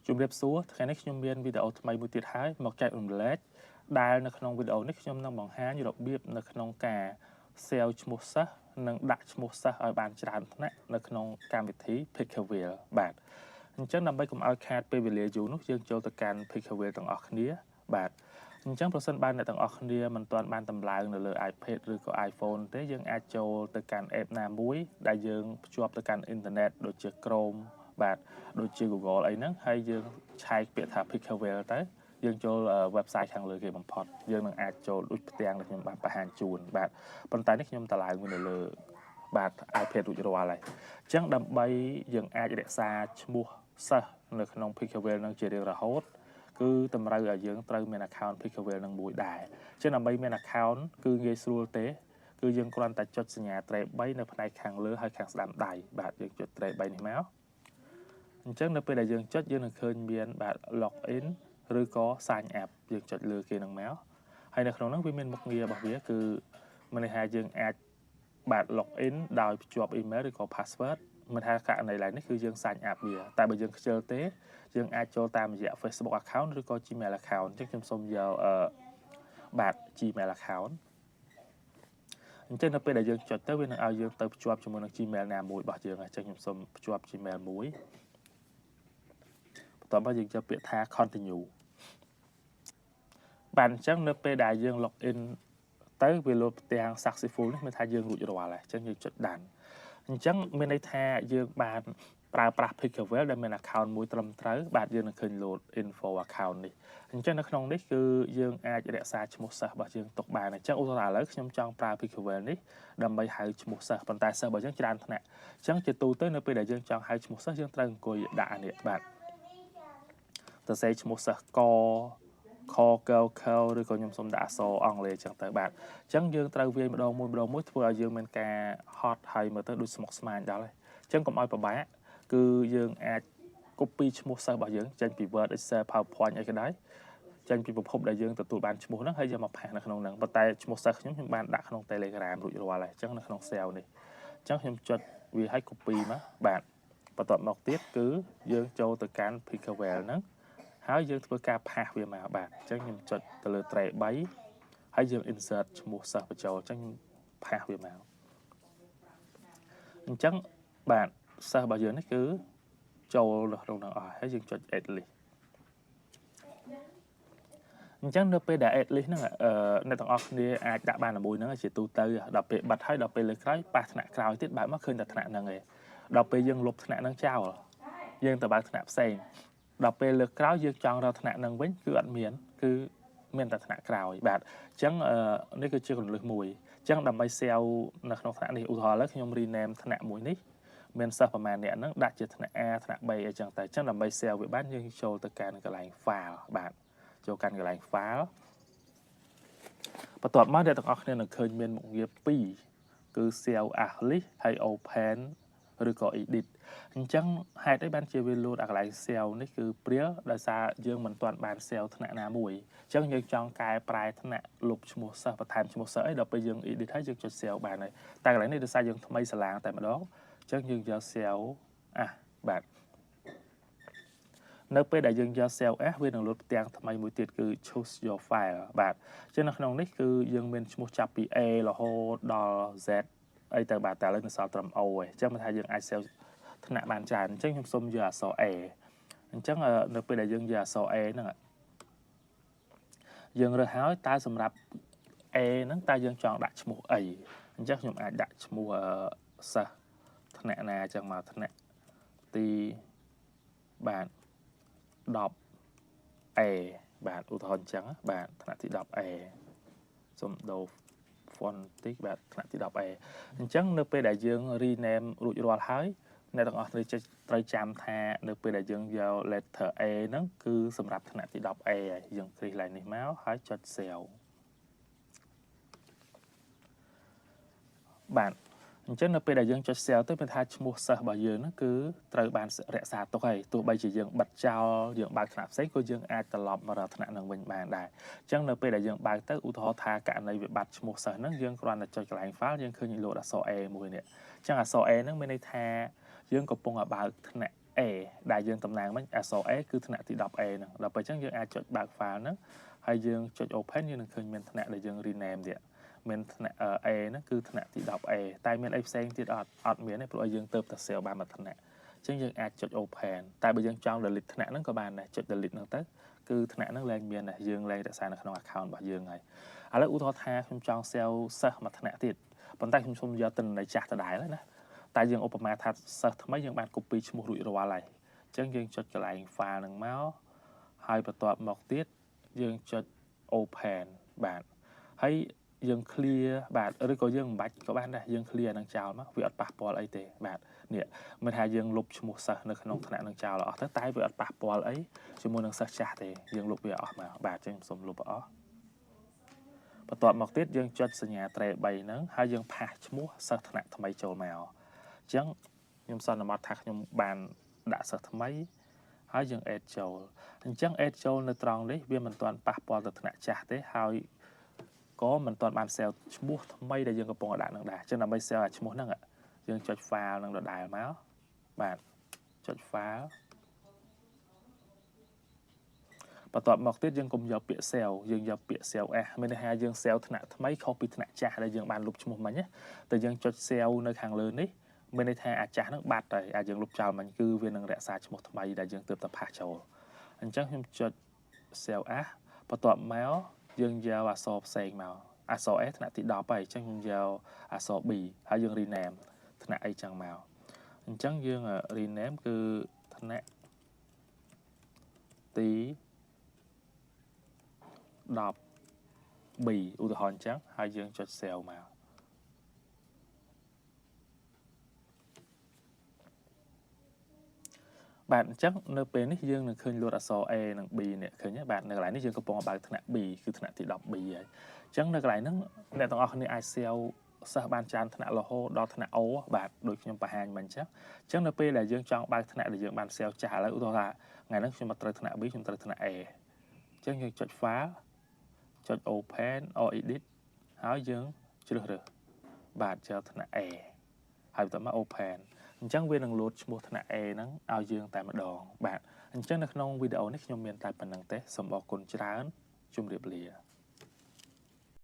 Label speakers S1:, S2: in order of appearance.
S1: ជំរាបសួរថ្ងៃនេះខ្ញុំមានវីដេអូថ្មីមួយទៀតហើយមកចែករំលែកដែលនៅក្នុងវីដេអូនេះខ្ញុំនឹងបង្ហាញរបៀបនៅក្នុងការ SEO ឈ្មោះសិស្សនិងដាក់ឈ្មោះសិស្សឲ្យបានច្រើនថ្នាក់នៅក្នុងកម្មវិធី Pickerwheel បាទអញ្ចឹងដើម្បីកុំឲ្យខាតពេលវេលាយូរនោះយើងចូលទៅកាន់ Pickerwheel ទាំងអស់គ្នាបាទអញ្ចឹងប្រសិនបើអ្នកទាំងអស់គ្នាមិនទាន់បានតម្លើងនៅលើ iPad ឬក៏ iPhone ទេយើងអាចចូលទៅកាន់ app ណាមួយដែលយើងភ្ជាប់ទៅកាន់អ៊ីនធឺណិតដូចជា Chrome បាទដូចជា Google អីហ្នឹងហើយយើងឆែកពាក្យថា Pickerwheel ទៅយើងចូល website ខាងលើគេបំផុតយើងនឹងអាចចូលដូចផ្ទាំងដែលខ្ញុំបានបង្ហាញជូនបាទប៉ុន្តែនេះខ្ញុំតម្លើងមួយនៅលើបាទ iPad រួចរាល់ហើយអញ្ចឹងដើម្បីយើងអាចរក្សាឈ្មោះសិស្សនៅក្នុង Pickerwheel នឹងជារៀងរហូតគឺតម្រូវឲ្យយើងត្រូវមាន account Pickerwheel នឹងមួយដែរអញ្ចឹងដើម្បីមាន account គឺងាយស្រួលទេគឺយើងគ្រាន់តែចុចសញ្ញាត្រេ3នៅផ្នែកខាងលើហើយខាងស្ដាំដៃបាទយើងចុចត្រេ3នេះមកអញ្ចឹងនៅពេលដែលយើងចុចយើងនឹងឃើញមានបាទ login ឬក៏ sign up យើងចុចលើគេនឹងមកហើយនៅក្នុងនោះវាមានមុខងាររបស់វាគឺមានន័យថាយើងអាចបាទ login ដោយភ្ជាប់ email ឬក៏ password មិនថាករណីឡើយនេះគឺយើង sign up វាតែបើយើងខ្ជិលទេយើងអាចចូលតាមរយៈ Facebook account ឬក៏ Gmail account អញ្ចឹងខ្ញុំសូមយកបាទ Gmail account អញ្ចឹងនៅពេលដែលយើងចុចទៅវានឹងឲ្យយើងទៅភ្ជាប់ជាមួយនឹង Gmail ណាមួយរបស់យើងអញ្ចឹងខ្ញុំសូមភ្ជាប់ Gmail មួយបន្ទាប់មកយើងចូលពាក្យថា continue បាទអញ្ចឹងនៅពេលដែលយើង login ទៅវាលោតផ្ទាំង successful នេះមានថាយើងរួចរាល់ហើយអញ្ចឹងយើងចុចដានអញ្ចឹងមានន័យថាយើងបានប្រើប្រាស់ Pickerwheel ដែលមាន account មួយត្រឹមត្រូវបាទយើងនឹងឃើញ load info account នេះអញ្ចឹងនៅក្នុងនេះគឺយើងអាចរក្សាឈ្មោះសិស្សរបស់យើងទុកបានអញ្ចឹងឧទាហរណ៍ឥឡូវខ្ញុំចង់ប្រើ Pickerwheel នេះដើម្បីហៅឈ្មោះសិស្សប៉ុន្តែសិស្សរបស់យើងច្រើនថ្នាក់អញ្ចឹងជាទូទៅនៅពេលដែលយើងចង់ហៅឈ្មោះសិស្សយើងត្រូវអង្គុយដាក់អានេះបាទសរសេរឈ្មោះសិស្សកខកឬក៏ខ្ញុំសូមដាក់អក្សរអង់គ្លេសអញ្ចឹងទៅបាទអញ្ចឹងយើងត្រូវវាយម្ដងមួយធ្វើឲ្យយើងមានការហត់ហើយមើលទៅដូចស្មុគស្មាញដល់ហើយអញ្ចឹងកុំឲ្យពិបាកគឺយើងអាច copy ឈ្មោះសិស្សរបស់យើងចេញពី Word Excel PowerPoint អីក៏ដោយចេញពីប្រភពដែលយើងទទួលបានឈ្មោះហ្នឹងហើយយកមកផាសនៅក្នុងហ្នឹងប៉ុន្តែឈ្មោះសិស្សខ្ញុំបានដាក់ក្នុង Telegram រួចរាល់ហើយអញ្ចឹងនៅក្នុង cell នេះអញ្ចឹងខ្ញុំចុចវាឲ្យ copy មកបាទបន្ទាប់មកទៀតគឺយើងចូលទៅកាន់ Pickerwheel ហ្នឹងហើយយើងធ្វើការផាសវាមកបាទអញ្ចឹងខ្ញុំចុចទៅលើ tray 3ហើយយើង insert ឈ្មោះសិស្សបញ្ចូលអញ្ចឹងផាសវាមកអញ្ចឹងបាទសិស្សរបស់យើងនេះគឺចូលនៅក្នុងហ្នឹងអស់ហើយយើងចុច add list អញ្ចឹងនៅពេលដែល add list ហ្នឹងអ្នកទាំងអស់គ្នាអាចដាក់បានមួយហ្នឹងជាទូទៅដល់ពេលបិទហើយដល់ពេលលើក្រោយប៉ះថ្នាក់ក្រោយទៀតបើមកឃើញតែថ្នាក់ហ្នឹងឯងដល់ពេលយើងលុបថ្នាក់ហ្នឹងចោលយើងទៅបើកថ្នាក់ផ្សេងដល់ពេលលើកក្រោយយើងចង់រកថ្នាក់ហ្នឹងវិញគឺអត់មានគឺមានតែថ្នាក់ក្រោយបាទអញ្ចឹងនេះគឺជាគន្លឹះមួយអញ្ចឹងដើម្បី SEO នៅក្នុងថ្នាក់នេះឧទាហរណ៍ឥឡូវខ្ញុំ rename ថ្នាក់មួយនេះមានសិស្សប្រមាណអ្នកហ្នឹងដាក់ជាថ្នាក់ A ថ្នាក់ B អីចឹងតែអញ្ចឹងដើម្បី SEO វាបានយើងចូលទៅកាន់កន្លែង file បាទចូលកាន់កន្លែង file បន្ទាប់មកអ្នកទាំងអស់គ្នានឹងឃើញមានមុខងារ2គឺ SEO as list ហើយ open ឬក៏ edit អញ្ចឹងហេតុអីបានជាវាលោតអាកន្លែង SEO នេះគឺព្រាលដោយសារយើងមិនទាន់បាន SEO ថ្នាក់ណាមួយអញ្ចឹងយើងចង់កែប្រែថ្នាក់លុបឈ្មោះសិស្សបន្ថែមឈ្មោះសិស្សអីដល់ពេលយើង edit ហើយយើងចុច SEO បានហើយតែកន្លែងនេះដោយសារយើងថ្មីសាឡាងតែម្ដងអញ្ចឹងយើងយក SEO បាទនៅពេលដែលយើងយក cell S វានឹងលុបផ្ទាំងថ្មីមួយទៀតគឺ choose your file បាទអញ្ចឹងនៅក្នុងនេះគឺយើងមានឈ្មោះចាប់ពី A រហូតដល់ Z អីទៅបាទតែឥឡូវនៅសល់ត្រឹម O ឯងអញ្ចឹងមិនថាយើងអាច sell ថ្នាក់បានច្រើនអញ្ចឹងខ្ញុំសូមយកអក្សរ A អញ្ចឹងនៅពេលដែលយើងយកអក្សរ A ហ្នឹងយើងរើសហើយតើសម្រាប់ A ហ្នឹងតើយើងចង់ដាក់ឈ្មោះអីអញ្ចឹងខ្ញុំអាចដាក់ឈ្មោះសិស្សថ្នាក់ណាអញ្ចឹងមកថ្នាក់ទីបាទ 10A បាទឧទាហរណ៍អញ្ចឹងបាទថ្នាក់ទី 10A សូមដូរ font តិចបាទថ្នាក់ទី 10A អញ្ចឹងនៅពេលដែលយើង rename រួចរាល់ហើយអ្នកទាំងអស់គ្នាត្រូវចាំថានៅពេលដែលយើងយក letter A ហ្នឹងគឺសម្រាប់ថ្នាក់ទី 10A ហើយយើងគ្រីស line នេះមកហើយចុច save បាទអញ្ចឹងនៅពេលដែលយើងចុច save ទៅមានថាឈ្មោះសិស្សរបស់យើងហ្នឹងគឺត្រូវបានរក្សាទុកហើយទោះបីជាយើងបិទចោលយើងបើកថ្នាក់ផ្សេងក៏យើងអាចត្រឡប់មករកថ្នាក់ហ្នឹងវិញបានដែរអញ្ចឹងនៅពេលដែលយើងបើកទៅឧទាហរណ៍ថាករណីវាបាត់ឈ្មោះសិស្សហ្នឹងយើងគ្រាន់តែចុចកន្លែង file យើងឃើញលោតអក្សរ A មួយនេះអញ្ចឹងអក្សរ A ហ្នឹងមានន័យថាយើងកំពុងតែបើកថ្នាក់ A ដែលយើងតំណាងមិញអក្សរ A គឺថ្នាក់ទី 10A ហ្នឹងដល់ពេលអញ្ចឹងយើងអាចចុចបើក file ហ្នឹងហើយយើងចុច open យើងនឹងឃើញមានថ្នាក់ដែលយើង rename ទៀតមានថ្នាក់ A ហ្នឹងគឺថ្នាក់ទី 10A តែមានអីផ្សេងទៀតអត់មានទេព្រោះឲ្យយើងទៅតែ save បានមួយថ្នាក់អញ្ចឹងយើងអាចចុច open តែបើយើងចង់ delete ថ្នាក់ហ្នឹងក៏បានដែរចុច delete ហ្នឹងទៅគឺថ្នាក់ហ្នឹងលែងមានដែរយើងលែងរក្សានៅក្នុង account របស់យើងហើយឥឡូវឧទាហរណ៍ថាខ្ញុំចង់ save សិស្សមួយថ្នាក់ទៀតប៉ុន្តែខ្ញុំសូមយកទិន្នន័យចាស់ដដែលណាតែយើងឧបមាថាសិស្សថ្មីយើងបាន copy ឈ្មោះរួចរាល់ហើយអញ្ចឹងយើងចុចកន្លែង file ហ្នឹងមកហើយបន្ទាប់មកទៀតយើងចុច open បាទហើយយើង clear បាទឬក៏យើងមិនបាច់ក៏បានដែរយើង clear ហ្នឹងចោលមកវាអត់ប៉ះពាល់អីទេបាទនេះមិនថាយើងលុបឈ្មោះសិស្សនៅក្នុងថ្នាក់ហ្នឹងចោលអស់ទៅតែវាអត់ប៉ះពាល់អីជាមួយនឹងសិស្សចាស់ទេយើងលុបវាអស់មកបាទអញ្ចឹងសូមលុបអស់បន្ទាប់មកទៀតយើងចុចសញ្ញាត្រេ3ហ្នឹងហើយយើងផាសឈ្មោះសិស្សថ្នាក់ថ្មីចូលមកអញ្ចឹងខ្ញុំសន្មតថាខ្ញុំបានដាក់សិស្សថ្មីហើយយើង add ចូលអញ្ចឹង add ចូលនៅត្រង់នេះវាមិនទាន់ប៉ះពាល់ទៅថ្នាក់ចាស់ទេហើយក៏មិនទាន់បាន save ឈ្មោះថ្មីដែលយើងកំពុងដាក់នឹងដែរអញ្ចឹងដើម្បី save អាឈ្មោះហ្នឹងយើងចុច file នឹងដដែលមកបាទចុច file បន្ទាប់មកទៀតយើងកុំយកពាក្យ save យើងយកពាក្យ save as មានន័យថាយើង save ថ្នាក់ថ្មីខុសពីថ្នាក់ចាស់ដែលយើងបានលុបឈ្មោះមិញណាតែយើងចុច save នៅខាងលើនេះមានន័យថាអាចាស់ហ្នឹងបាត់ហើយអាចយើងលុបចោលមិញគឺវានឹងរក្សាឈ្មោះថ្មីដែលយើងទើបតែផាសចូលអញ្ចឹងខ្ញុំចុច save as បន្ទាប់មកយើងយកអក្សរផ្សេងមកអក្សរ A ថ្នាក់ទី10ហើយអញ្ចឹងខ្ញុំយកអក្សរ B ហើយយើង rename ថ្នាក់អីចឹងមកអញ្ចឹងយើង rename គឺថ្នាក់ទី10B ឧទាហរណ៍អញ្ចឹងហើយយើងចុច save មកបាទអញ្ចឹងនៅពេលនេះយើងនឹងឃើញលូតអក្សរ A និង B នេះឃើញទេបាទនៅកន្លែងនេះយើងកំពុងបើកថ្នាក់ B គឺថ្នាក់ទី 10B ហើយអញ្ចឹងនៅកន្លែងហ្នឹងអ្នកទាំងអស់គ្នាអាច save សិស្សបានច្រើនថ្នាក់រហូតដល់ថ្នាក់ O បាទដូចខ្ញុំបង្ហាញមិញអញ្ចឹងនៅពេលដែលយើងចង់បើកថ្នាក់ដែលយើងបាន save ចាស់ឥឡូវឧទាហរណ៍ថាថ្ងៃហ្នឹងខ្ញុំមកត្រូវថ្នាក់ B ខ្ញុំត្រូវថ្នាក់ A អញ្ចឹងយើងចុច file ចុច open or edit ហើយយើងជ្រើសរើសបាទចូលថ្នាក់ A ហើយបន្ទាប់មក open អញ្ចឹងវានឹងលោតឈ្មោះថ្នាក់ A ហ្នឹងឲ្យយើងតែម្ដងបាទអញ្ចឹងនៅក្នុងវីដេអូនេះខ្ញុំមានតែប៉ុណ្្នឹងទេសូមអរគុណច្រើនជម្រាបលា